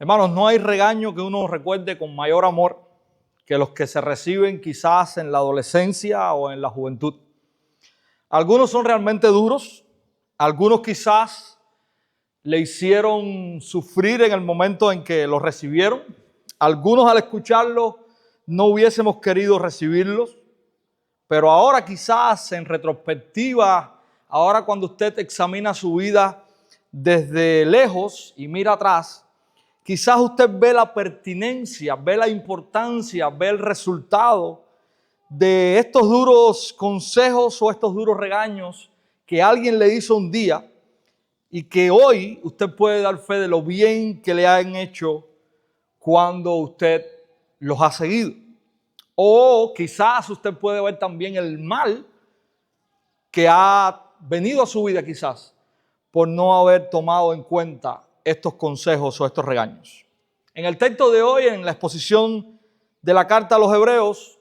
Hermanos, no hay regaño que uno recuerde con mayor amor que los que se reciben quizás en la adolescencia o en la juventud. Algunos son realmente duros, algunos quizás le hicieron sufrir en el momento en que los recibieron. Algunos al escucharlos no hubiésemos querido recibirlos, pero ahora quizás en retrospectiva, ahora cuando usted examina su vida desde lejos y mira atrás, quizás usted ve la pertinencia, ve la importancia, ve el resultado de estos duros consejos o estos duros regaños que alguien le hizo un día y que hoy usted puede dar fe de lo bien que le han hecho cuando usted los ha seguido. O quizás usted puede ver también el mal que ha venido a su vida quizás por no haber tomado en cuenta estos consejos o estos regaños. En el texto de hoy, en la exposición de la carta a los Hebreos,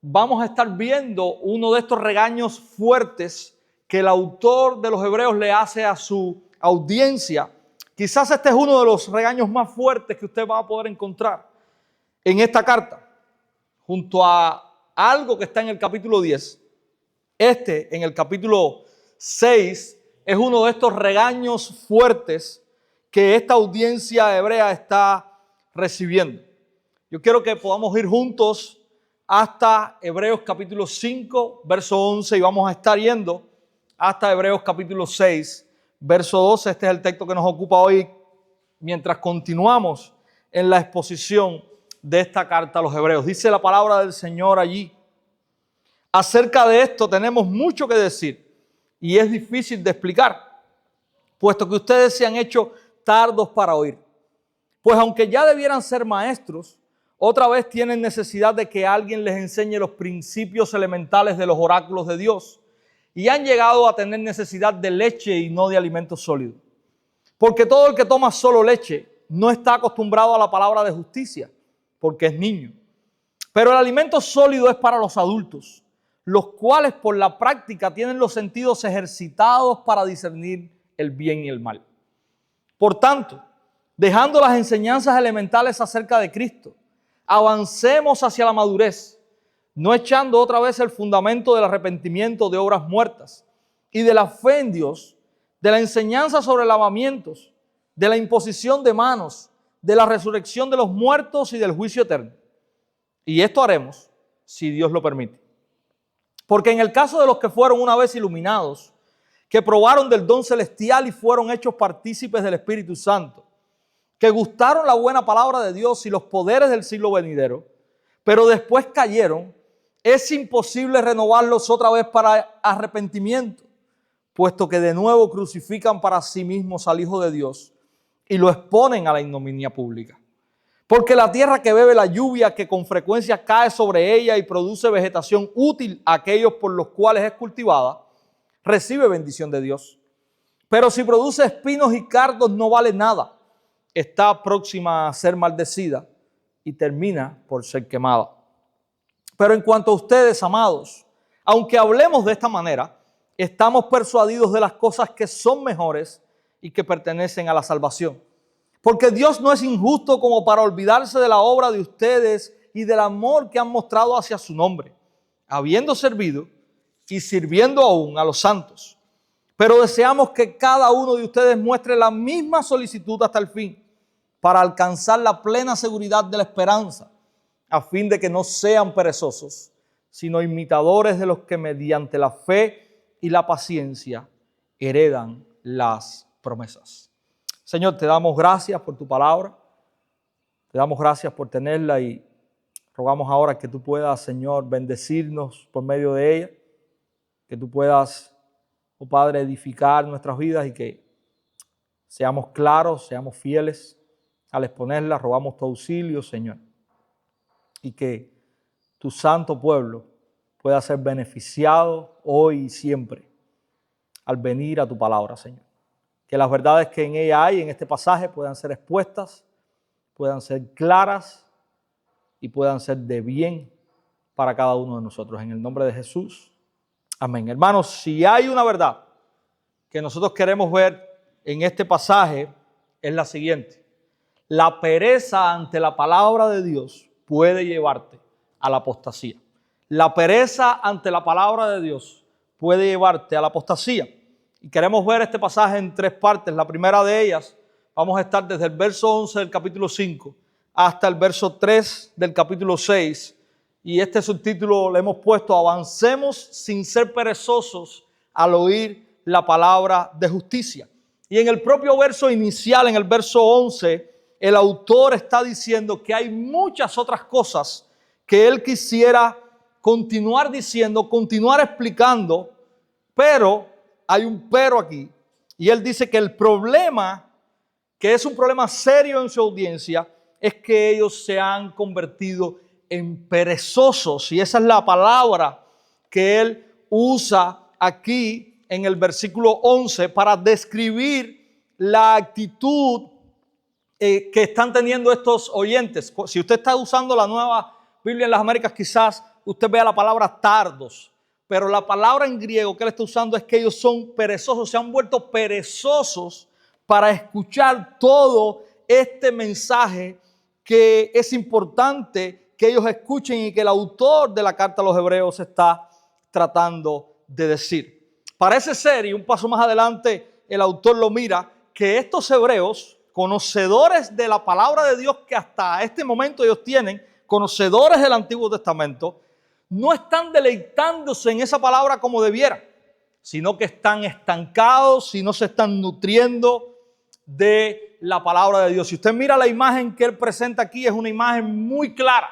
vamos a estar viendo uno de estos regaños fuertes que el autor de los Hebreos le hace a su audiencia. Quizás este es uno de los regaños más fuertes que usted va a poder encontrar en esta carta, junto a algo que está en el capítulo 10. En el capítulo 6, es uno de estos regaños fuertes que esta audiencia hebrea está recibiendo. Yo quiero que podamos ir juntos hasta Hebreos capítulo 5, verso 11, y vamos a estar yendo hasta Hebreos capítulo 6, verso 12. Este es el texto que nos ocupa hoy mientras continuamos en la exposición de esta carta a los Hebreos. Dice la palabra del Señor allí. Acerca de esto tenemos mucho que decir y es difícil de explicar, puesto que ustedes se han hecho tardos para oír. Pues aunque ya debieran ser maestros, otra vez tienen necesidad de que alguien les enseñe los principios elementales de los oráculos de Dios y han llegado a tener necesidad de leche y no de alimento sólido. Porque todo el que toma solo leche no está acostumbrado a la palabra de justicia, porque es niño. Pero el alimento sólido es para los adultos, los cuales por la práctica tienen los sentidos ejercitados para discernir el bien y el mal. Por tanto, dejando las enseñanzas elementales acerca de Cristo, avancemos hacia la madurez, no echando otra vez el fundamento del arrepentimiento de obras muertas y de la fe en Dios, de la enseñanza sobre lavamientos, de la imposición de manos, de la resurrección de los muertos y del juicio eterno. Y esto haremos si Dios lo permite. Porque en el caso de los que fueron una vez iluminados, que probaron del don celestial y fueron hechos partícipes del Espíritu Santo, que gustaron la buena palabra de Dios y los poderes del siglo venidero, pero después cayeron, es imposible renovarlos otra vez para arrepentimiento, puesto que de nuevo crucifican para sí mismos al Hijo de Dios y lo exponen a la ignominia pública. Porque la tierra que bebe la lluvia que con frecuencia cae sobre ella y produce vegetación útil a aquellos por los cuales es cultivada, recibe bendición de Dios. Pero si produce espinos y cardos no vale nada, está próxima a ser maldecida y termina por ser quemada. Pero en cuanto a ustedes, amados, aunque hablemos de esta manera, estamos persuadidos de las cosas que son mejores y que pertenecen a la salvación. Porque Dios no es injusto como para olvidarse de la obra de ustedes y del amor que han mostrado hacia su nombre, habiendo servido y sirviendo aún a los santos. Pero deseamos que cada uno de ustedes muestre la misma solicitud hasta el fin, para alcanzar la plena seguridad de la esperanza, a fin de que no sean perezosos, sino imitadores de los que mediante la fe y la paciencia heredan las promesas. Señor, te damos gracias por tu palabra, te damos gracias por tenerla y rogamos ahora que tú puedas, Señor, bendecirnos por medio de ella, que tú puedas, oh Padre, edificar nuestras vidas y que seamos claros, seamos fieles al exponerla. Rogamos tu auxilio, Señor, y que tu santo pueblo pueda ser beneficiado hoy y siempre al venir a tu palabra, Señor. Que las verdades que en ella hay, en este pasaje, puedan ser expuestas, puedan ser claras y puedan ser de bien para cada uno de nosotros. En el nombre de Jesús. Amén. Hermanos, si hay una verdad que nosotros queremos ver en este pasaje, es la siguiente. La pereza ante la palabra de Dios puede llevarte a la apostasía. La pereza ante la palabra de Dios puede llevarte a la apostasía. Y queremos ver este pasaje en tres partes. La primera de ellas, vamos a estar desde el verso 11 del capítulo 5 hasta el verso 3 del capítulo 6. Y este subtítulo le hemos puesto: Avancemos sin ser perezosos al oír la palabra de justicia. Y en el propio verso inicial, en el verso 11, el autor está diciendo que hay muchas otras cosas que él quisiera continuar diciendo, continuar explicando, pero hay un pero aquí. Y él dice que el problema, que es un problema serio en su audiencia, es que ellos se han convertido en perezosos. Y esa es la palabra que él usa aquí en el versículo 11 para describir la actitud que están teniendo estos oyentes. Si usted está usando la Nueva Biblia en las Américas, quizás usted vea la palabra tardos, pero la palabra en griego que él está usando es que ellos son perezosos, se han vuelto perezosos para escuchar todo este mensaje que es importante que ellos escuchen y que el autor de la carta a los Hebreos está tratando de decir. Parece ser, y un paso más adelante el autor lo mira, que estos hebreos, conocedores de la palabra de Dios que hasta este momento ellos tienen, conocedores del Antiguo Testamento, no están deleitándose en esa palabra como debiera, sino que están estancados y no se están nutriendo de la palabra de Dios. Si usted mira la imagen que él presenta aquí, es una imagen muy clara.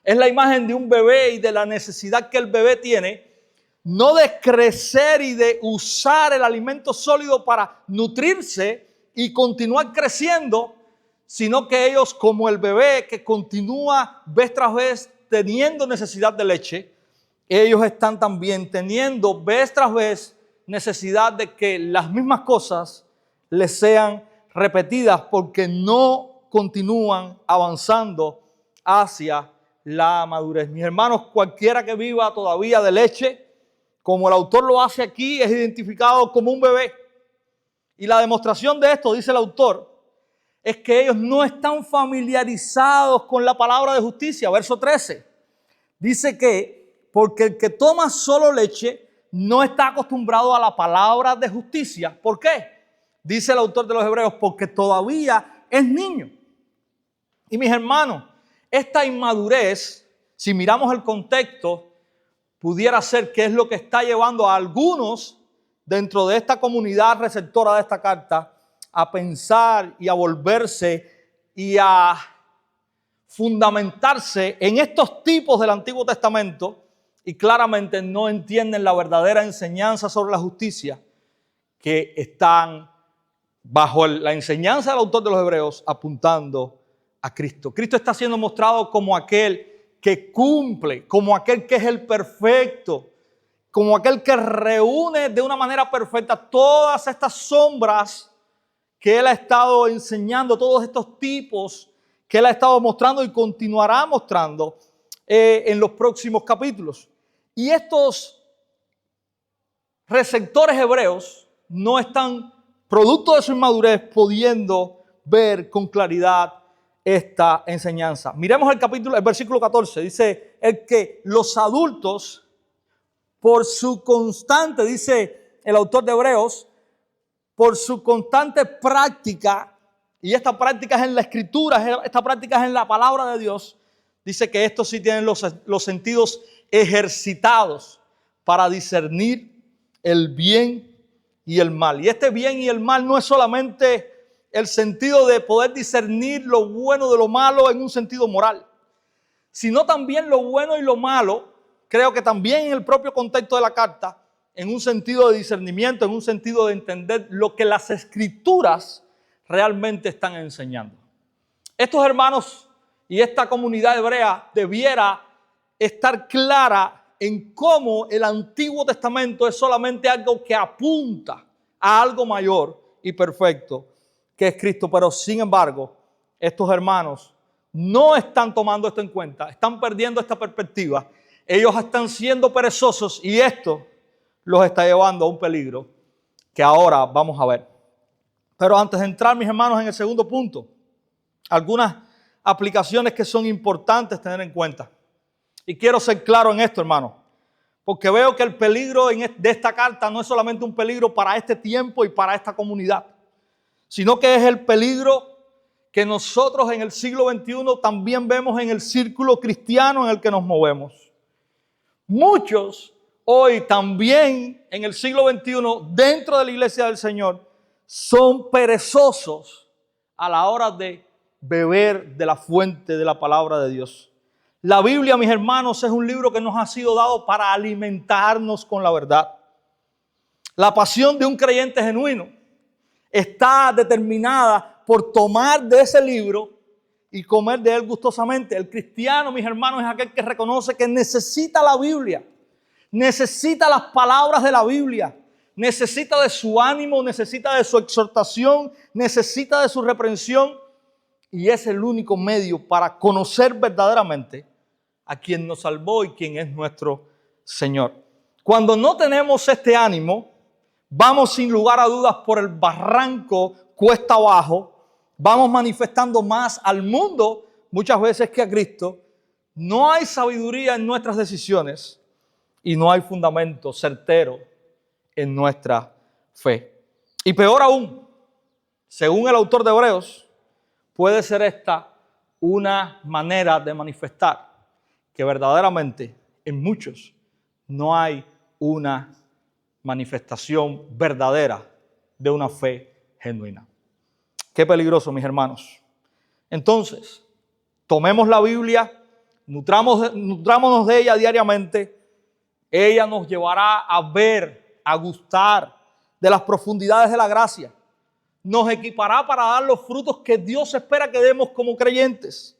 Es la imagen de un bebé y de la necesidad que el bebé tiene, no de crecer y de usar el alimento sólido para nutrirse y continuar creciendo, sino que ellos, como el bebé que continúa vez tras vez teniendo necesidad de leche, ellos están también teniendo vez tras vez necesidad de que las mismas cosas les sean repetidas, porque no continúan avanzando hacia la madurez. Mis hermanos, cualquiera que viva todavía de leche, como el autor lo hace aquí, es identificado como un bebé. Y la demostración de esto, dice el autor, es que ellos no están familiarizados con la palabra de justicia. Verso 13 dice que porque el que toma solo leche no está acostumbrado a la palabra de justicia. ¿Por qué? Dice el autor de los Hebreos, porque todavía es niño. Y mis hermanos, esta inmadurez, si miramos el contexto, pudiera ser que es lo que está llevando a algunos dentro de esta comunidad receptora de esta carta a pensar y a volverse y a fundamentarse en estos tipos del Antiguo Testamento, y claramente no entienden la verdadera enseñanza sobre la justicia, que están bajo la enseñanza del autor de los Hebreos apuntando a Cristo. Cristo está siendo mostrado como aquel que cumple, como aquel que es el perfecto, como aquel que reúne de una manera perfecta todas estas sombras que él ha estado enseñando, todos estos tipos que él ha estado mostrando y continuará mostrando en los próximos capítulos. Y estos receptores hebreos no están, producto de su inmadurez, pudiendo ver con claridad esta enseñanza. Miremos el versículo 14, dice el que los adultos, por su constante, dice el autor de Hebreos, por su constante práctica, y esta práctica es en la Escritura, esta práctica es en la palabra de Dios, dice que estos sí tienen los sentidos ejercitados para discernir el bien y el mal. Y este bien y el mal no es solamente el sentido de poder discernir lo bueno de lo malo en un sentido moral, sino también lo bueno y lo malo, creo que también en el propio contexto de la carta, en un sentido de discernimiento, en un sentido de entender lo que las Escrituras realmente están enseñando. Estos hermanos y esta comunidad hebrea debiera estar clara en cómo el Antiguo Testamento es solamente algo que apunta a algo mayor y perfecto que es Cristo, pero sin embargo, estos hermanos no están tomando esto en cuenta, están perdiendo esta perspectiva, ellos están siendo perezosos y esto los está llevando a un peligro que ahora vamos a ver. Pero antes de entrar, mis hermanos, en el segundo punto, algunas aplicaciones que son importantes tener en cuenta. Y quiero ser claro en esto, hermano, porque veo que el peligro de esta carta no es solamente un peligro para este tiempo y para esta comunidad, sino que es el peligro que nosotros en el siglo XXI también vemos en el círculo cristiano en el que nos movemos. Muchos hoy también en el siglo XXI, dentro de la iglesia del Señor, son perezosos a la hora de beber de la fuente de la palabra de Dios. La Biblia, mis hermanos, es un libro que nos ha sido dado para alimentarnos con la verdad. La pasión de un creyente genuino está determinada por tomar de ese libro y comer de él gustosamente. El cristiano, mis hermanos, es aquel que reconoce que necesita la Biblia, necesita las palabras de la Biblia, necesita de su ánimo, necesita de su exhortación, necesita de su reprensión, y es el único medio para conocer verdaderamente a quien nos salvó y quien es nuestro Señor. Cuando no tenemos este ánimo, vamos sin lugar a dudas por el barranco cuesta abajo, vamos manifestando más al mundo muchas veces que a Cristo. No hay sabiduría en nuestras decisiones y no hay fundamento certero en nuestra fe. Y peor aún, según el autor de Hebreos, puede ser esta una manera de manifestar que verdaderamente en muchos no hay una manifestación verdadera de una fe genuina. Qué peligroso, mis hermanos. Entonces, tomemos la Biblia, nutrámonos de ella diariamente. Ella nos llevará a ver, a gustar de las profundidades de la gracia. Nos equipará para dar los frutos que Dios espera que demos como creyentes.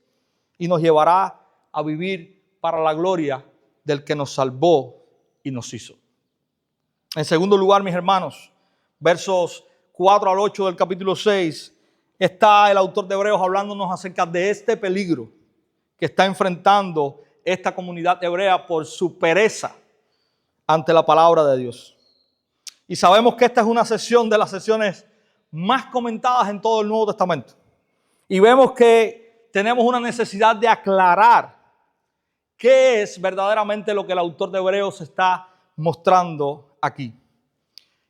Y nos llevará a vivir para la gloria del que nos salvó y nos hizo. En segundo lugar, mis hermanos, versos 4 al 8 del capítulo 6, está el autor de Hebreos hablándonos acerca de este peligro que está enfrentando esta comunidad hebrea por su pereza ante la palabra de Dios. Y sabemos que esta es una sesión de las sesiones más comentadas en todo el Nuevo Testamento. Y vemos que tenemos una necesidad de aclarar qué es verdaderamente lo que el autor de Hebreos está mostrando aquí.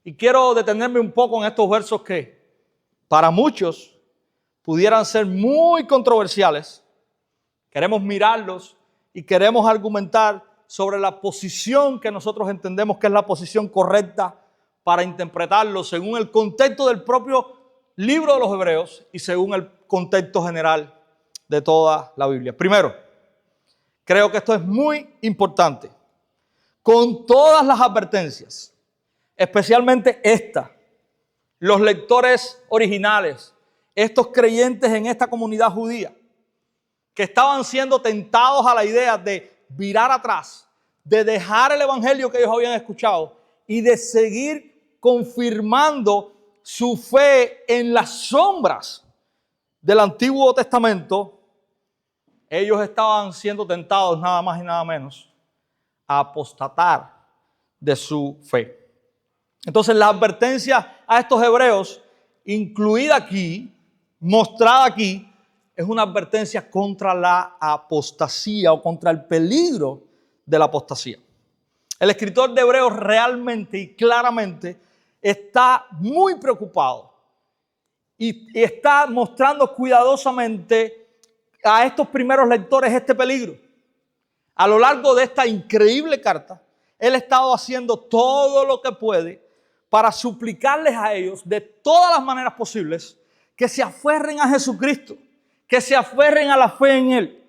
Y quiero detenerme un poco en estos versos que para muchos pudieran ser muy controversiales. Queremos mirarlos y queremos argumentar sobre la posición que nosotros entendemos que es la posición correcta para interpretarlo según el contexto del propio libro de los Hebreos y según el contexto general de toda la Biblia. Primero, creo que esto es muy importante. Con todas las advertencias, especialmente esta, los lectores originales, estos creyentes en esta comunidad judía, que estaban siendo tentados a la idea de virar atrás, de dejar el evangelio que ellos habían escuchado y de seguir confirmando su fe en las sombras del Antiguo Testamento, ellos estaban siendo tentados nada más y nada menos a apostatar de su fe. Entonces la advertencia a estos hebreos, incluida aquí, mostrada aquí, es una advertencia contra la apostasía o contra el peligro de la apostasía. El escritor de Hebreos realmente y claramente está muy preocupado y está mostrando cuidadosamente a estos primeros lectores este peligro. A lo largo de esta increíble carta, él ha estado haciendo todo lo que puede para suplicarles a ellos de todas las maneras posibles que se aferren a Jesucristo, que se aferren a la fe en Él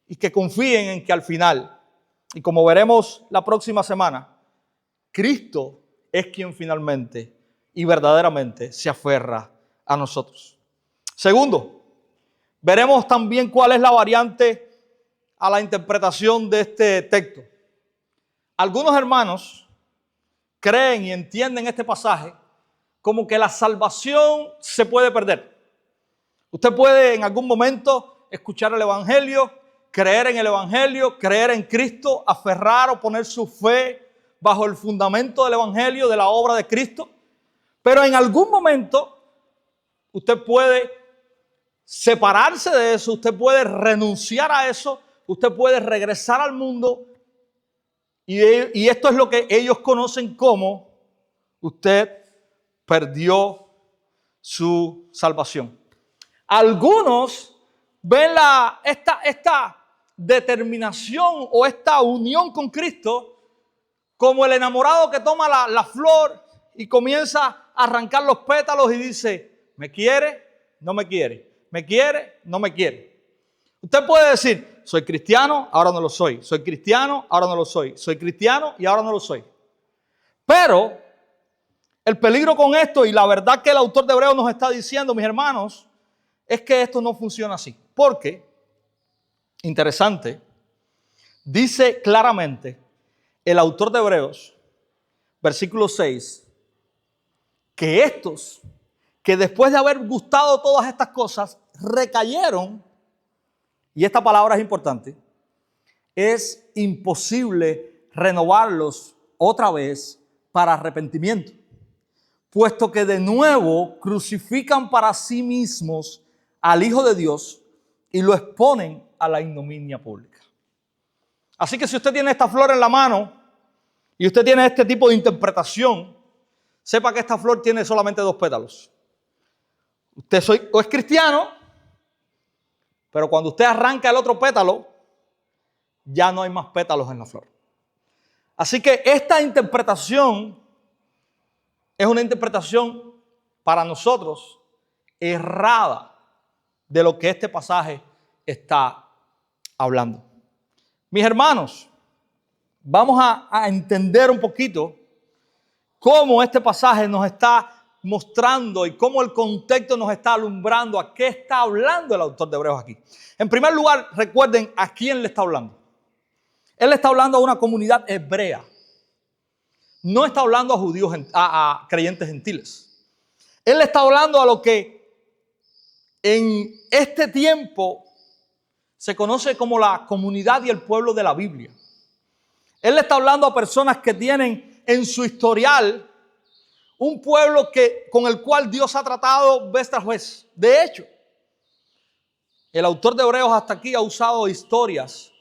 y que confíen en que al final, y como veremos la próxima semana, Cristo es quien finalmente y verdaderamente se aferra a nosotros. Segundo, veremos también cuál es la variante a la interpretación de este texto. Algunos hermanos creen y entienden este pasaje como que la salvación se puede perder. Usted puede en algún momento escuchar el evangelio, creer en el evangelio, creer en Cristo, aferrar o poner su fe bajo el fundamento del evangelio, de la obra de Cristo. Pero en algún momento usted puede separarse de eso, usted puede renunciar a eso, usted puede regresar al mundo y esto es lo que ellos conocen como usted perdió su salvación. Algunos ven esta determinación o esta unión con Cristo como el enamorado que toma la flor y comienza a arrancar los pétalos y dice, ¿me quiere? No me quiere. ¿Me quiere? No me quiere. Usted puede decir, soy cristiano, ahora no lo soy. Soy cristiano, ahora no lo soy. Soy cristiano y ahora no lo soy. Pero el peligro con esto y la verdad que el autor de Hebreos nos está diciendo, mis hermanos, es que esto no funciona así. Porque, interesante, dice claramente el autor de Hebreos, versículo 6, que estos, que después de haber gustado todas estas cosas, recayeron, y esta palabra es importante, es imposible renovarlos otra vez para arrepentimiento, puesto que de nuevo crucifican para sí mismos al Hijo de Dios y lo exponen a la ignominia pública. Así que si usted tiene esta flor en la mano y usted tiene este tipo de interpretación, sepa que esta flor tiene solamente 2 pétalos. Usted o es cristiano, pero cuando usted arranca el otro pétalo, ya no hay más pétalos en la flor. Así que esta interpretación es una interpretación para nosotros errada de lo que este pasaje está hablando. Mis hermanos, vamos a entender un poquito cómo este pasaje nos está mostrando y cómo el contexto nos está alumbrando a qué está hablando el autor de Hebreos aquí. En primer lugar, recuerden a quién le está hablando. Él le está hablando a una comunidad hebrea. No está hablando a judíos, a creyentes gentiles. Él le está hablando a lo que en este tiempo se conoce como la comunidad y el pueblo de la Biblia. Él le está hablando a personas que tienen en su historial un pueblo con el cual Dios ha tratado vez tras vez. De hecho, el autor de Hebreos hasta aquí ha usado historias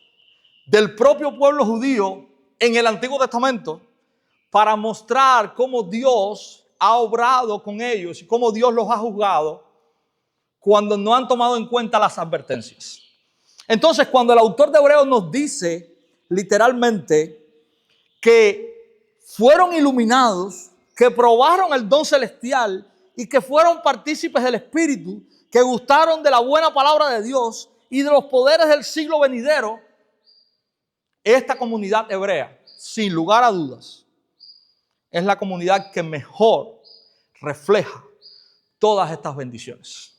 del propio pueblo judío en el Antiguo Testamento para mostrar cómo Dios ha obrado con ellos y cómo Dios los ha juzgado cuando no han tomado en cuenta las advertencias. Entonces, cuando el autor de Hebreos nos dice literalmente que fueron iluminados, que probaron el don celestial y que fueron partícipes del Espíritu, que gustaron de la buena palabra de Dios y de los poderes del siglo venidero, esta comunidad hebrea, sin lugar a dudas, es la comunidad que mejor refleja todas estas bendiciones.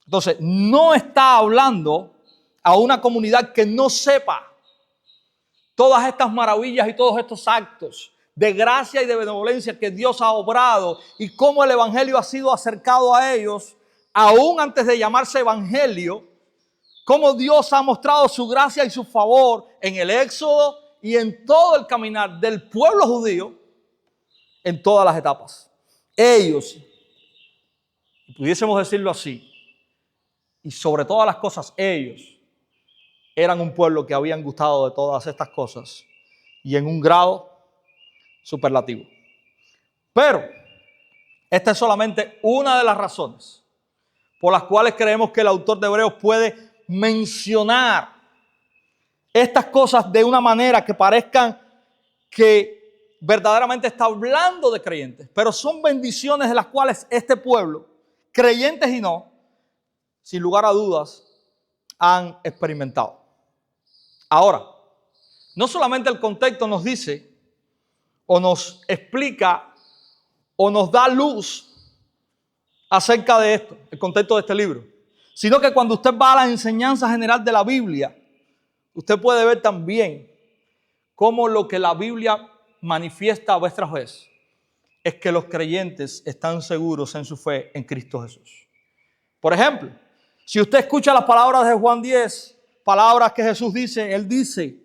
Entonces, no está hablando a una comunidad que no sepa todas estas maravillas y todos estos actos de gracia y de benevolencia que Dios ha obrado y cómo el evangelio ha sido acercado a ellos, aún antes de llamarse evangelio, cómo Dios ha mostrado su gracia y su favor en el éxodo y en todo el caminar del pueblo judío en todas las etapas. Ellos, pudiésemos decirlo así, y sobre todas las cosas, ellos eran un pueblo que habían gustado de todas estas cosas y en un grado superlativo. Pero esta es solamente una de las razones por las cuales creemos que el autor de Hebreos puede mencionar estas cosas de una manera que parezcan que verdaderamente está hablando de creyentes, pero son bendiciones de las cuales este pueblo, creyentes y no, sin lugar a dudas, han experimentado. Ahora, no solamente el contexto nos dice o nos explica o nos da luz acerca de esto, el contexto de este libro, sino que cuando usted va a la enseñanza general de la Biblia, usted puede ver también cómo lo que la Biblia manifiesta vez tras vez es que los creyentes están seguros en su fe en Cristo Jesús. Por ejemplo, si usted escucha las palabras de Juan 10, palabras que Jesús dice, Él dice,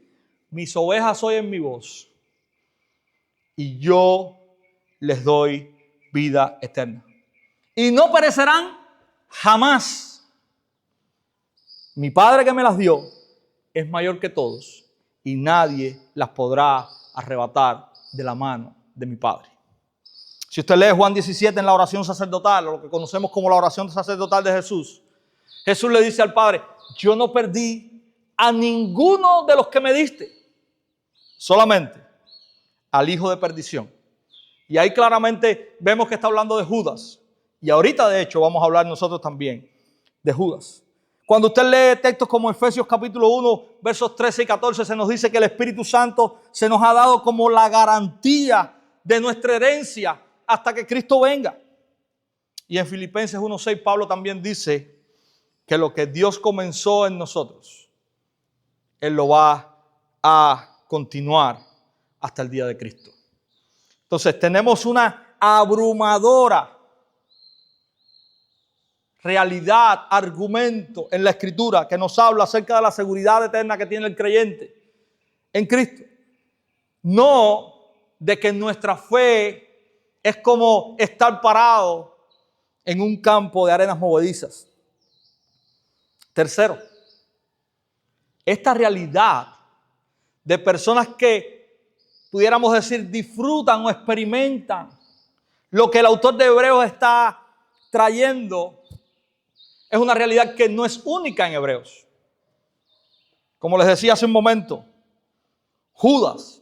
mis ovejas oyen mi voz y yo les doy vida eterna. Y no perecerán jamás. Mi Padre que me las dio es mayor que todos y nadie las podrá arrebatar de la mano de mi Padre. Si usted lee Juan 17 en la oración sacerdotal, o lo que conocemos como la oración sacerdotal de Jesús, Jesús le dice al Padre: yo no perdí a ninguno de los que me diste, solamente al hijo de perdición. Y ahí claramente vemos que está hablando de Judas. Y ahorita de hecho vamos a hablar nosotros también de Judas. Cuando usted lee textos como Efesios capítulo 1, versos 13 y 14, se nos dice que el Espíritu Santo se nos ha dado como la garantía de nuestra herencia hasta que Cristo venga. Y en Filipenses 1:6 Pablo también dice que lo que Dios comenzó en nosotros, Él lo va a continuar hasta el día de Cristo. Entonces tenemos una abrumadora realidad, argumento en la Escritura que nos habla acerca de la seguridad eterna que tiene el creyente en Cristo. No de que nuestra fe es como estar parado en un campo de arenas movedizas. Tercero, esta realidad de personas que pudiéramos decir disfrutan o experimentan lo que el autor de Hebreos está trayendo es una realidad que no es única en Hebreos. Como les decía hace un momento, Judas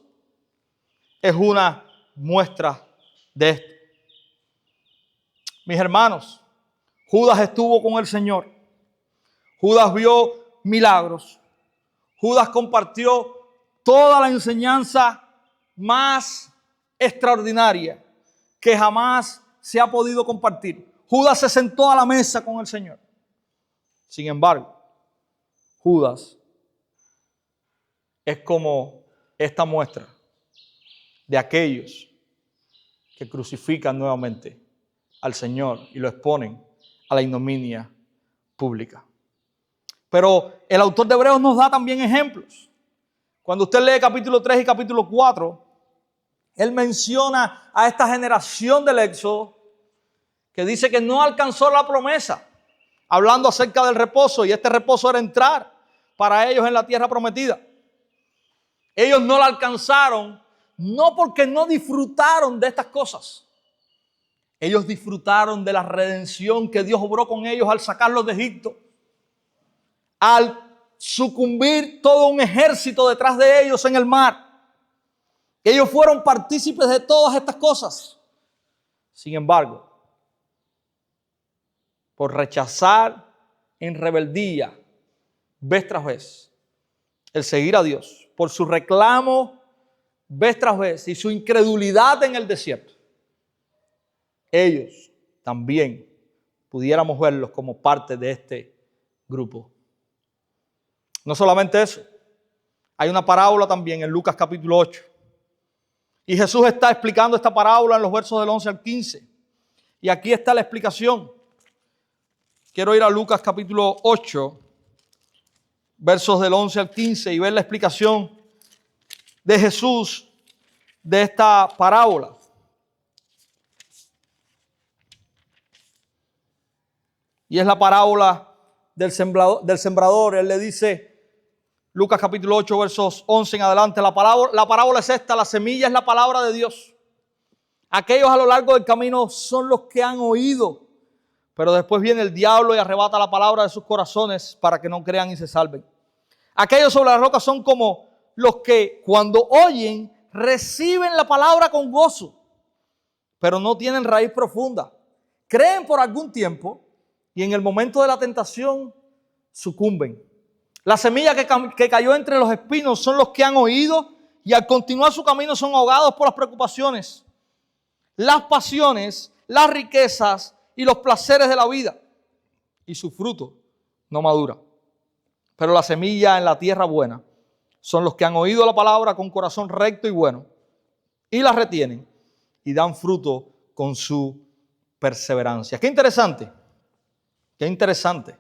es una muestra de esto. Mis hermanos, Judas estuvo con el Señor. Judas vio milagros. Judas compartió toda la enseñanza más extraordinaria que jamás se ha podido compartir. Judas se sentó a la mesa con el Señor. Sin embargo, Judas es como esta muestra de aquellos que crucifican nuevamente al Señor y lo exponen a la ignominia pública. Pero el autor de Hebreos nos da también ejemplos. Cuando usted lee capítulo 3 y capítulo 4, él menciona a esta generación del Éxodo que dice que no alcanzó la promesa, hablando acerca del reposo, y este reposo era entrar para ellos en la tierra prometida. Ellos no la alcanzaron, no porque no disfrutaron de estas cosas. Ellos disfrutaron de la redención que Dios obró con ellos al sacarlos de Egipto. Al sucumbir todo un ejército detrás de ellos en el mar. Ellos fueron partícipes de todas estas cosas. Sin embargo, por rechazar en rebeldía, vez tras vez, el seguir a Dios, por su reclamo, vez tras vez, y su incredulidad en el desierto, ellos también pudiéramos verlos como parte de este grupo. No solamente eso, hay una parábola también en Lucas capítulo 8. Y Jesús está explicando esta parábola en los versos del 11 al 15. Y aquí está la explicación. Quiero ir a Lucas capítulo 8, versos del 11 al 15 y ver la explicación de Jesús de esta parábola. Y es la parábola del sembrador. Él le dice, Lucas capítulo 8, versos 11 en adelante, la parábola es esta: la semilla es la palabra de Dios. Aquellos a lo largo del camino son los que han oído, pero después viene el diablo y arrebata la palabra de sus corazones para que no crean y se salven. Aquellos sobre la roca son como los que cuando oyen reciben la palabra con gozo, pero no tienen raíz profunda. Creen por algún tiempo y en el momento de la tentación sucumben. La semilla que cayó entre los espinos son los que han oído y al continuar su camino son ahogados por las preocupaciones, las pasiones, las riquezas y los placeres de la vida, y su fruto no madura. Pero la semilla en la tierra buena son los que han oído la palabra con corazón recto y bueno y la retienen y dan fruto con su perseverancia. Qué interesante, qué interesante.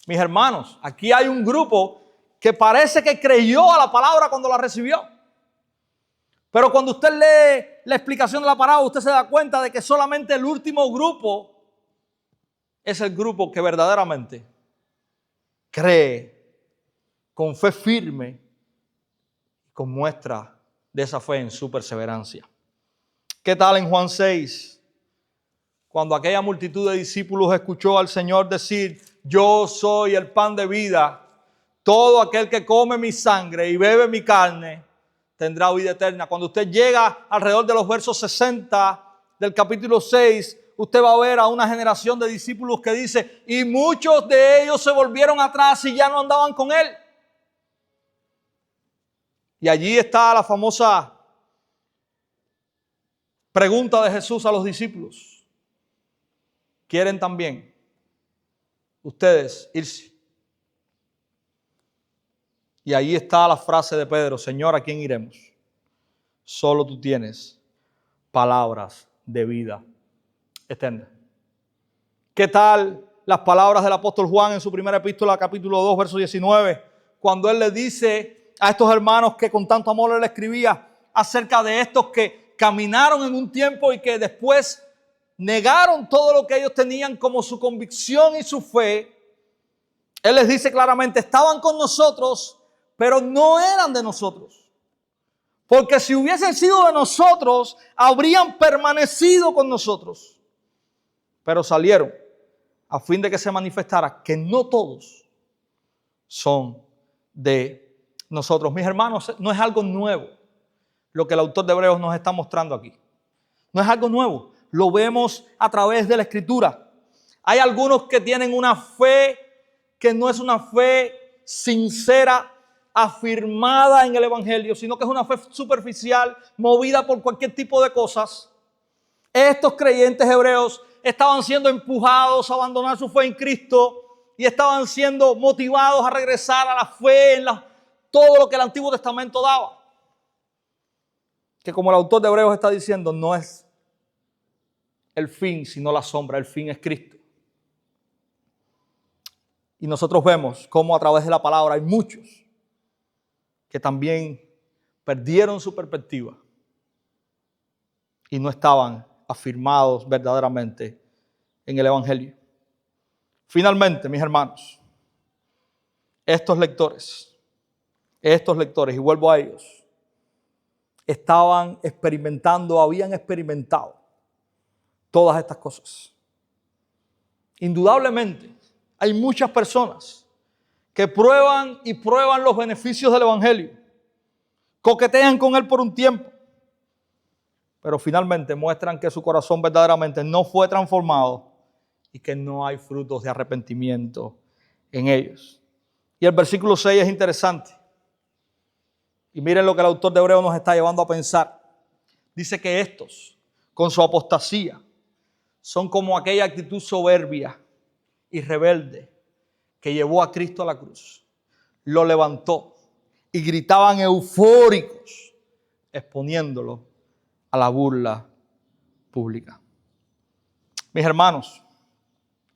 Mis hermanos, aquí hay un grupo que parece que creyó a la palabra cuando la recibió. Pero cuando usted lee la explicación de la parábola, usted se da cuenta de que solamente el último grupo es el grupo que verdaderamente cree con fe firme, con muestra de esa fe en su perseverancia. ¿Qué tal en Juan 6? Cuando aquella multitud de discípulos escuchó al Señor decir: yo soy el pan de vida. Todo aquel que come mi sangre y bebe mi carne tendrá vida eterna. Cuando usted llega alrededor de los versos 60 del capítulo 6, usted va a ver a una generación de discípulos que dice: y muchos de ellos se volvieron atrás y ya no andaban con él. Y allí está la famosa pregunta de Jesús a los discípulos: ¿quieren también ustedes irse? Y ahí está la frase de Pedro: Señor, ¿a quién iremos? Solo tú tienes palabras de vida eterna. ¿Qué tal las palabras del apóstol Juan en su primera epístola, capítulo 2, verso 19? Cuando él le dice a estos hermanos que con tanto amor él escribía acerca de estos que caminaron en un tiempo y que después negaron todo lo que ellos tenían como su convicción y su fe. Él les dice claramente: estaban con nosotros, pero no eran de nosotros. Porque si hubiesen sido de nosotros, habrían permanecido con nosotros. Pero salieron a fin de que se manifestara que no todos son de nosotros. Mis hermanos, no es algo nuevo lo que el autor de Hebreos nos está mostrando aquí. No es algo nuevo. Lo vemos a través de la Escritura. Hay algunos que tienen una fe que no es una fe sincera, afirmada en el Evangelio, sino que es una fe superficial, movida por cualquier tipo de cosas. Estos creyentes hebreos estaban siendo empujados a abandonar su fe en Cristo y estaban siendo motivados a regresar a la fe en todo lo que el Antiguo Testamento daba. Que como el autor de Hebreos está diciendo, no es el fin sino la sombra, el fin es Cristo. Y nosotros vemos cómo a través de la palabra hay muchos que también perdieron su perspectiva y no estaban afirmados verdaderamente en el Evangelio. Finalmente, mis hermanos, estos lectores, y vuelvo a ellos, estaban experimentando, habían experimentado todas estas cosas. Indudablemente, hay muchas personas que prueban y prueban los beneficios del Evangelio, coquetean con él por un tiempo, pero finalmente muestran que su corazón verdaderamente no fue transformado y que no hay frutos de arrepentimiento en ellos. Y el versículo 6 es interesante. Y miren lo que el autor de Hebreos nos está llevando a pensar. Dice que estos, con su apostasía, son como aquella actitud soberbia y rebelde que llevó a Cristo a la cruz, lo levantó y gritaban eufóricos, exponiéndolo a la burla pública. Mis hermanos,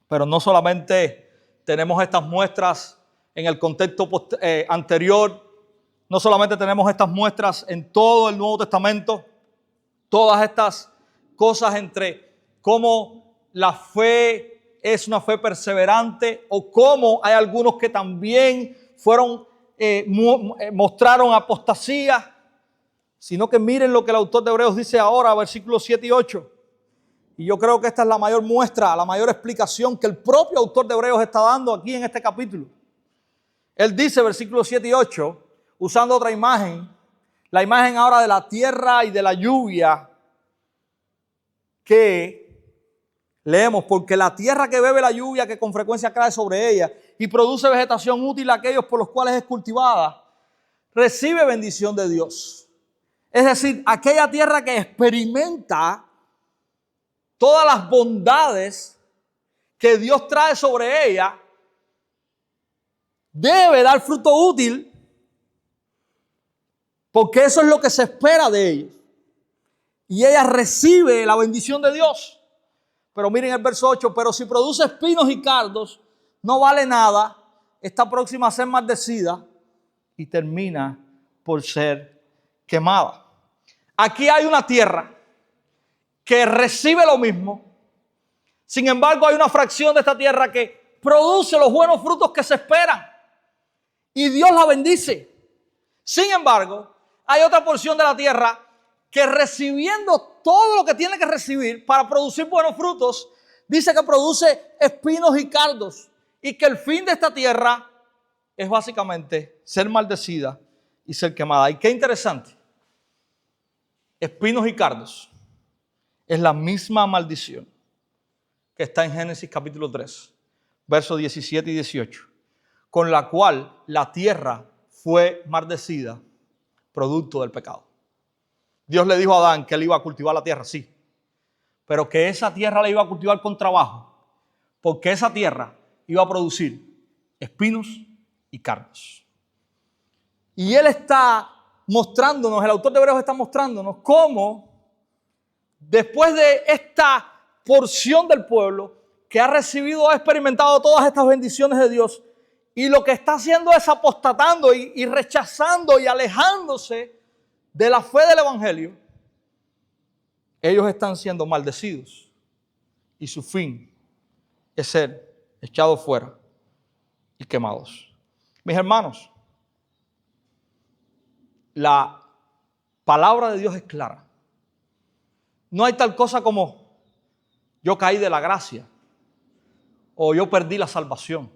pero no solamente tenemos estas muestras en el contexto anterior, no solamente tenemos estas muestras en todo el Nuevo Testamento, todas estas cosas entre cómo la fe es una fe perseverante o cómo hay algunos que también mostraron apostasía, sino que miren lo que el autor de Hebreos dice ahora, versículos 7 y 8. Y yo creo que esta es la mayor muestra, la mayor explicación que el propio autor de Hebreos está dando aquí en este capítulo. Él dice, versículos 7 y 8, usando otra imagen, la imagen ahora de la tierra y de la lluvia, que leemos: porque la tierra que bebe la lluvia que con frecuencia cae sobre ella y produce vegetación útil a aquellos por los cuales es cultivada, recibe bendición de Dios. Es decir, aquella tierra que experimenta todas las bondades que Dios trae sobre ella, debe dar fruto útil, porque eso es lo que se espera de ellos. Y ella recibe la bendición de Dios. Pero miren el verso 8, pero si produce espinos y cardos, no vale nada, está próxima a ser maldecida y termina por ser quemada. Aquí hay una tierra que recibe lo mismo, Sin embargo, hay una fracción de esta tierra que produce los buenos frutos que se esperan. Y Dios la bendice. Sin embargo, hay otra porción de la tierra que recibiendo todo lo que tiene que recibir para producir buenos frutos, dice que produce espinos y cardos. Y que el fin de esta tierra es básicamente ser maldecida y ser quemada. Y qué interesante. Espinos y cardos es la misma maldición que está en Génesis capítulo 3, versos 17 y 18, con la cual la tierra fue maldecida, producto del pecado. Dios le dijo a Adán que él iba a cultivar la tierra, sí, pero que esa tierra la iba a cultivar con trabajo, porque esa tierra iba a producir espinos y cardos. Y él está mostrándonos, el autor de Hebreos está mostrándonos cómo después de esta porción del pueblo que ha recibido, ha experimentado todas estas bendiciones de Dios, y lo que está haciendo es apostatando y rechazando y alejándose de la fe del evangelio, ellos están siendo maldecidos y su fin es ser echados fuera y quemados. Mis hermanos, la palabra de Dios es clara. No hay tal cosa como yo caí de la gracia o yo perdí la salvación.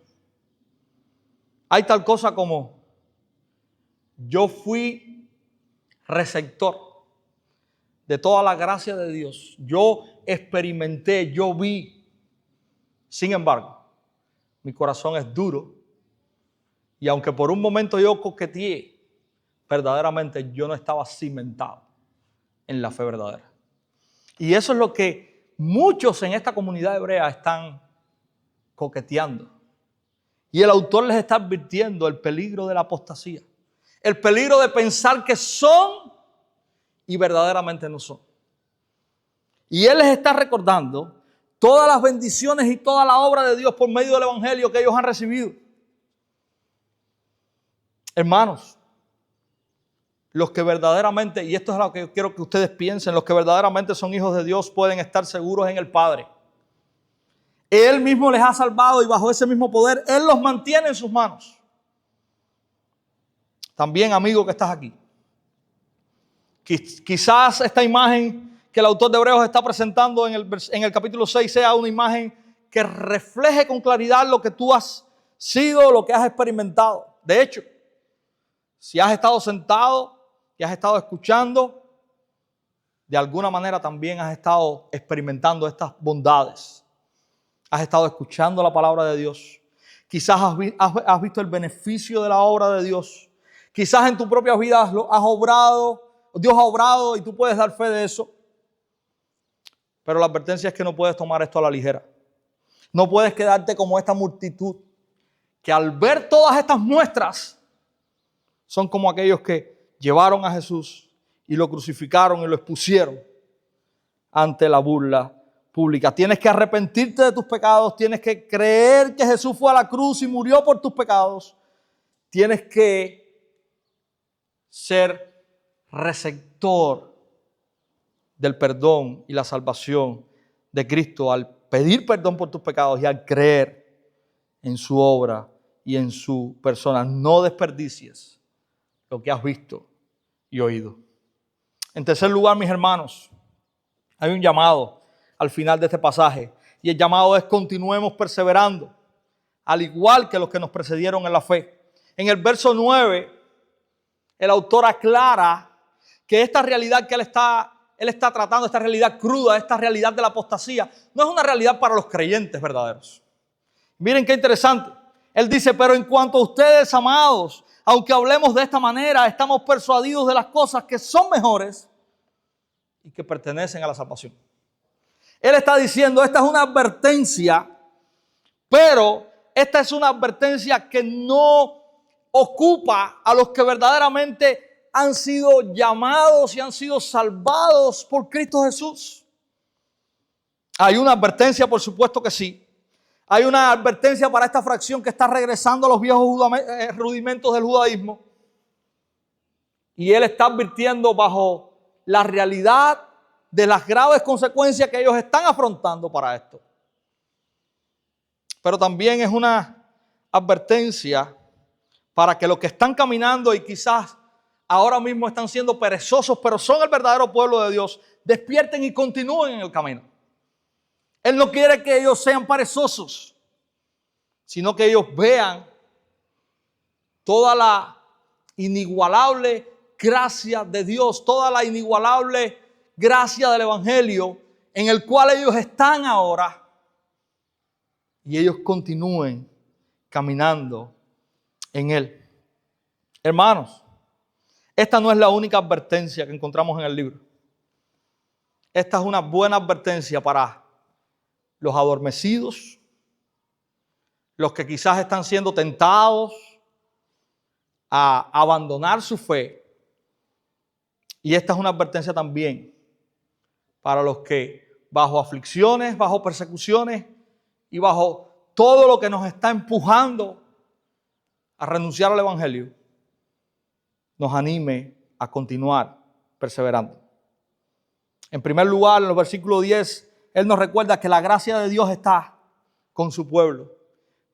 Hay tal cosa como yo fui receptor de toda la gracia de Dios. Yo experimenté, yo vi. Sin embargo, mi corazón es duro y aunque por un momento yo coqueteé, verdaderamente yo no estaba cimentado en la fe verdadera. Y eso es lo que muchos en esta comunidad hebrea están coqueteando. Y el autor les está advirtiendo el peligro de la apostasía, el peligro de pensar que son y verdaderamente no son. Y él les está recordando todas las bendiciones y toda la obra de Dios por medio del evangelio que ellos han recibido. Hermanos, los que verdaderamente, y esto es lo que quiero que ustedes piensen, los que verdaderamente son hijos de Dios pueden estar seguros en el Padre. Él mismo les ha salvado y bajo ese mismo poder, Él los mantiene en sus manos. También, amigo que estás aquí, quizás esta imagen que el autor de Hebreos está presentando en el capítulo 6 sea una imagen que refleje con claridad lo que tú has sido, lo que has experimentado. De hecho, si has estado sentado y has estado escuchando, de alguna manera también has estado experimentando estas bondades. Has estado escuchando la palabra de Dios. Quizás has visto el beneficio de la obra de Dios. Quizás en tu propia vida has obrado, Dios ha obrado y tú puedes dar fe de eso. Pero la advertencia es que no puedes tomar esto a la ligera. No puedes quedarte como esta multitud que al ver todas estas muestras son como aquellos que llevaron a Jesús y lo crucificaron y lo expusieron ante la burla pública. Tienes que arrepentirte de tus pecados, tienes que creer que Jesús fue a la cruz y murió por tus pecados. Tienes que ser receptor del perdón y la salvación de Cristo al pedir perdón por tus pecados y al creer en su obra y en su persona. No desperdicies lo que has visto y oído. En tercer lugar, mis hermanos, hay un llamado al final de este pasaje y el llamado es: continuemos perseverando, al igual que los que nos precedieron en la fe. En el verso 9, el autor aclara que esta realidad que él está tratando, esta realidad cruda, esta realidad de la apostasía, no es una realidad para los creyentes verdaderos. Miren qué interesante. Él dice: pero en cuanto a ustedes, amados, aunque hablemos de esta manera, estamos persuadidos de las cosas que son mejores y que pertenecen a la salvación. Él está diciendo, esta es una advertencia, pero esta es una advertencia que no ocupa a los que verdaderamente han sido llamados y han sido salvados por Cristo Jesús. Hay una advertencia, por supuesto que sí. Hay una advertencia para esta fracción que está regresando a los viejos rudimentos del judaísmo. Y él está advirtiendo bajo la realidad de las graves consecuencias que ellos están afrontando para esto. pero también es una advertencia para que los que están caminando y quizás ahora mismo están siendo perezosos, pero son el verdadero pueblo de Dios, despierten y continúen en el camino. Él no quiere que ellos sean perezosos, sino que ellos vean toda la inigualable gracia de Dios, toda la inigualable gracia del Evangelio en el cual ellos están ahora, y ellos continúen caminando en Él. Hermanos, esta no es la única advertencia que encontramos en el libro. Esta es una buena advertencia para los adormecidos, los que quizás están siendo tentados a abandonar su fe. Y esta es una advertencia también para los que bajo aflicciones, bajo persecuciones y bajo todo lo que nos está empujando a renunciar al Evangelio, nos anime a continuar perseverando. En primer lugar, en el versículo 10, Él nos recuerda que la gracia de Dios está con su pueblo.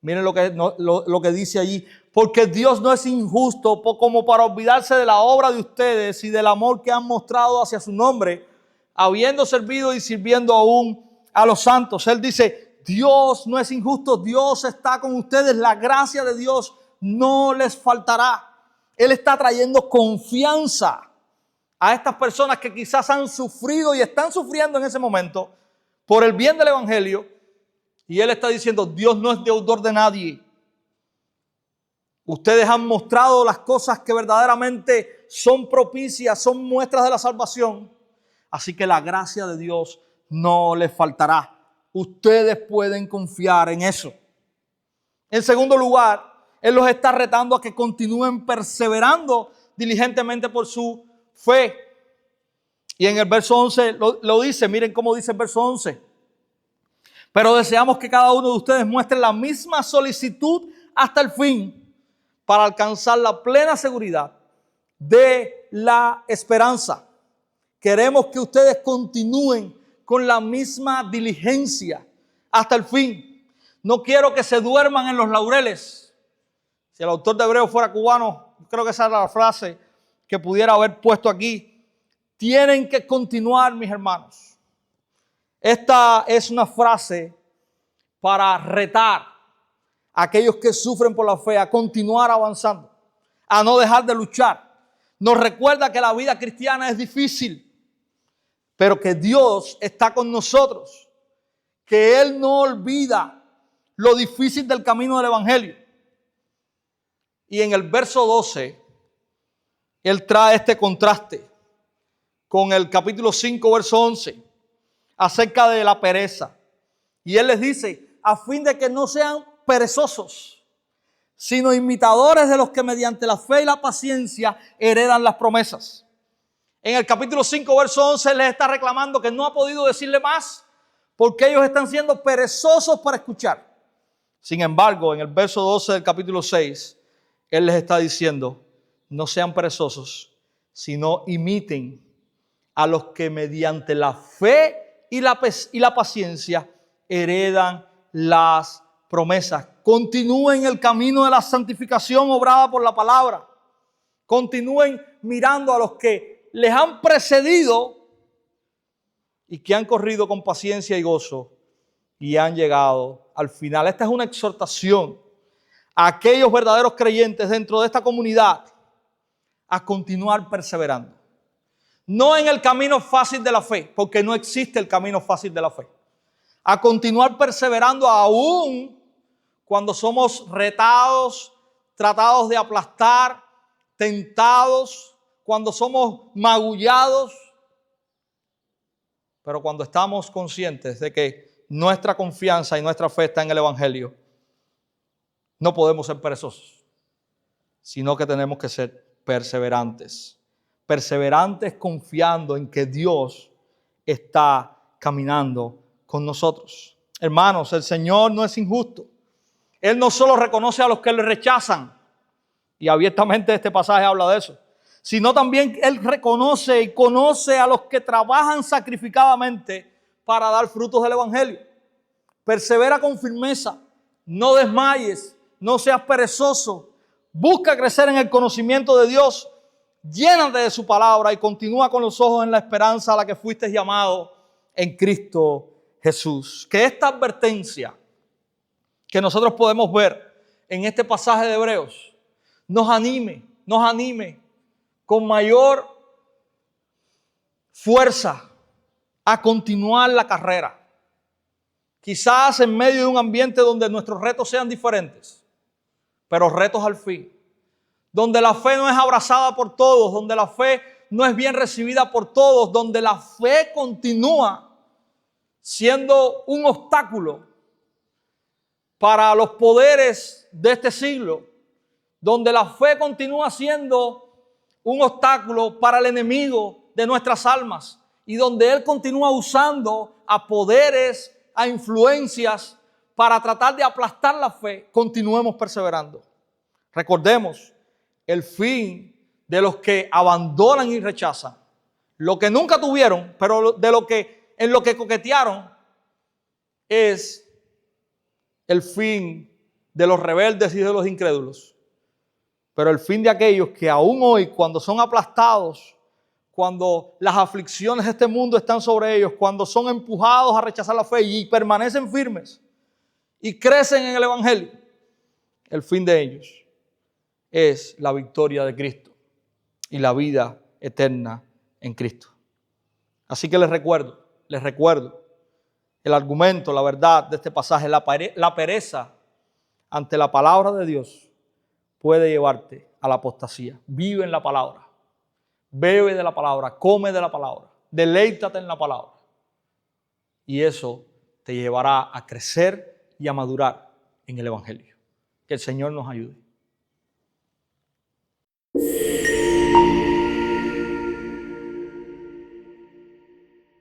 Miren lo que dice allí. Porque Dios no es injusto como para olvidarse de la obra de ustedes y del amor que han mostrado hacia su nombre, habiendo servido y sirviendo aún a los santos. Él dice, Dios no es injusto, Dios está con ustedes, la gracia de Dios no les faltará. Él está trayendo confianza a estas personas que quizás han sufrido y están sufriendo en ese momento por el bien del Evangelio. Y Él está diciendo, Dios no es deudor de nadie. Ustedes han mostrado las cosas que verdaderamente son propicias, son muestras de la salvación. Así que la gracia de Dios no les faltará. Ustedes pueden confiar en eso. En segundo lugar, Él los está retando a que continúen perseverando diligentemente por su fe. Y en el verso 11 lo dice, miren cómo dice el verso 11. Pero deseamos que cada uno de ustedes muestre la misma solicitud hasta el fin para alcanzar la plena seguridad de la esperanza. Queremos que ustedes continúen con la misma diligencia hasta el fin. No quiero que se duerman en los laureles. Si el autor de Hebreos fuera cubano, creo que esa era la frase que pudiera haber puesto aquí. Tienen que continuar, mis hermanos. Esta es una frase para retar a aquellos que sufren por la fe a continuar avanzando, a no dejar de luchar. Nos recuerda que la vida cristiana es difícil, pero que Dios está con nosotros, que Él no olvida lo difícil del camino del Evangelio. Y en el verso 12, Él trae este contraste con el capítulo 5, verso 11, acerca de la pereza. Y Él les dice, a fin de que no sean perezosos, sino imitadores de los que mediante la fe y la paciencia heredan las promesas. En el capítulo 5, verso 11, les está reclamando que no ha podido decirle más porque ellos están siendo perezosos para escuchar. Sin embargo, en el verso 12 del capítulo 6, Él les está diciendo, no sean perezosos, sino imiten a los que mediante la fe y la paciencia heredan las promesas. Continúen el camino de la santificación obrada por la palabra. Continúen mirando a los que les han precedido y que han corrido con paciencia y gozo y han llegado al final. Esta es una exhortación a aquellos verdaderos creyentes dentro de esta comunidad a continuar perseverando. No en el camino fácil de la fe, porque no existe el camino fácil de la fe. A continuar perseverando aún cuando somos retados, tratados de aplastar, tentados, cuando somos magullados. Pero cuando estamos conscientes de que nuestra confianza y nuestra fe está en el Evangelio, no podemos ser perezosos, sino que tenemos que ser perseverantes. Perseverantes confiando en que Dios está caminando con nosotros. Hermanos, el Señor no es injusto. Él no solo reconoce a los que le rechazan, y abiertamente este pasaje habla de eso, sino también Él reconoce y conoce a los que trabajan sacrificadamente para dar frutos del Evangelio. Persevera con firmeza, no desmayes, no seas perezoso. Busca crecer en el conocimiento de Dios. Llénate de su palabra y continúa con los ojos en la esperanza a la que fuiste llamado en Cristo Jesús. Que esta advertencia que nosotros podemos ver en este pasaje de Hebreos nos anime con mayor fuerza a continuar la carrera. Quizás en medio de un ambiente donde nuestros retos sean diferentes, pero retos al fin. Donde la fe no es abrazada por todos, donde la fe no es bien recibida por todos, donde la fe continúa siendo un obstáculo para los poderes de este siglo, donde la fe continúa siendo un obstáculo para el enemigo de nuestras almas y donde él continúa usando a poderes, a influencias para tratar de aplastar la fe. Continuemos perseverando. Recordemos el fin de los que abandonan y rechazan lo que nunca tuvieron, pero en lo que coquetearon, es el fin de los rebeldes y de los incrédulos. Pero el fin de aquellos que aún hoy, cuando son aplastados, cuando las aflicciones de este mundo están sobre ellos, cuando son empujados a rechazar la fe y permanecen firmes y crecen en el Evangelio, el fin de ellos es la victoria de Cristo y la vida eterna en Cristo. Así que les recuerdo el argumento, la verdad de este pasaje. La pereza ante la palabra de Dios puede llevarte a la apostasía. Vive en la palabra, bebe de la palabra, come de la palabra, deleítate en la palabra. Y eso te llevará a crecer y a madurar en el Evangelio. Que el Señor nos ayude.